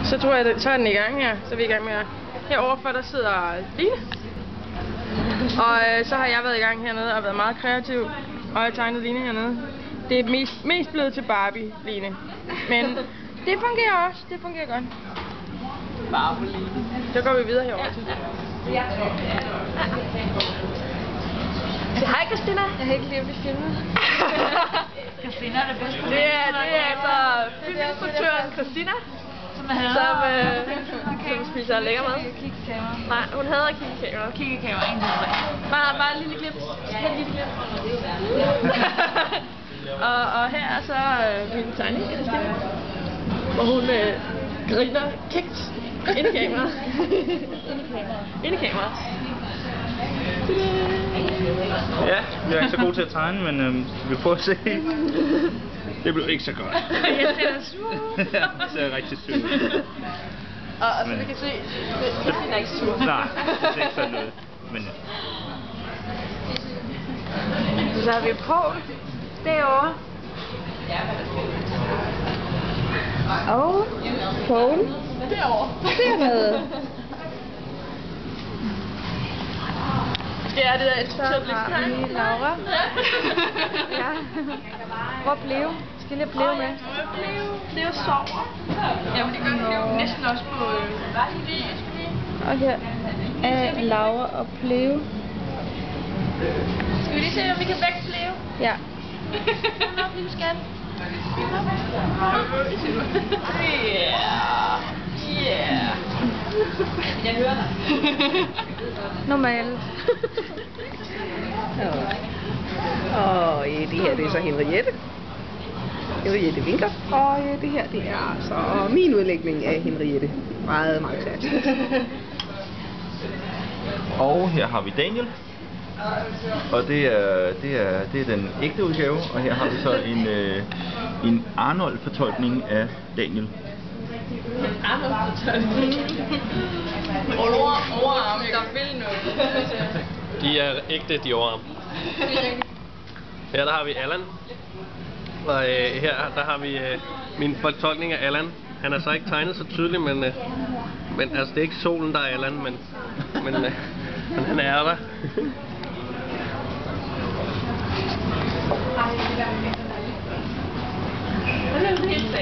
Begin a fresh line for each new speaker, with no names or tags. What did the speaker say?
Så tror jeg, så er den i gang her. Så er vi i gang med at... Herovre for der sidder Line. Og så har jeg været i gang hernede og været meget kreativ. Og jeg har tegnet Line hernede. Det er mest blevet til Barbie, Line. Men det fungerer også. Det fungerer godt.
Barbie Line.
Så går vi videre herover til.
Ja. Hej Christina. Jeg har ikke lige blivet filmet. Christina er det bedste. Det er altså filminstruktøren Christina, som spiser lækker mad. Nej, hun hader at kigge i kamera. Kigge i kamera, en til bare en lille klip. En lille klip. og her er så min tegning, Christina, hvor hun griner kægt ind i kameraet. Ind i kameraet.
Ja, jeg er ikke så god til at tegne, men vi prøver at se. Det blev ikke så godt.
Jeg ser sur.
Ja, det ser rigtig sur ud.
Og så vi kan se, det er ikke sur.
Nej, det ser ikke sådan ud. Men
så har vi Poul derovre. Og Poul derovre. Dernede. Ja, det er et stort lidt Laura. Ja. Hvor blev? Skal jeg blive med? Blev sover. Jamen det gør det næsten også på og her er Laura og Pleo. Skal vi lige se, om vi kan vække Pleo? Ja. Kom op, lille skat. Yeah. Jeg hører dig. Normalt.
Det her det er så Henriette. Henriette vinker. Og det her det er så min udlægning af Henriette. Meget, meget klart.
og her har vi Daniel. Og det er den ægte udgave. Og her har vi så en Arnold-fortolkning af Daniel.
Overarm, der vil noget.
De er ægte, de overarm. Her der har vi Allan. Og her der har vi min fortolkning af Allan. Han er så ikke tegnet så tydeligt, men altså det er ikke solen, der er Allan, men han er der.
Det er helt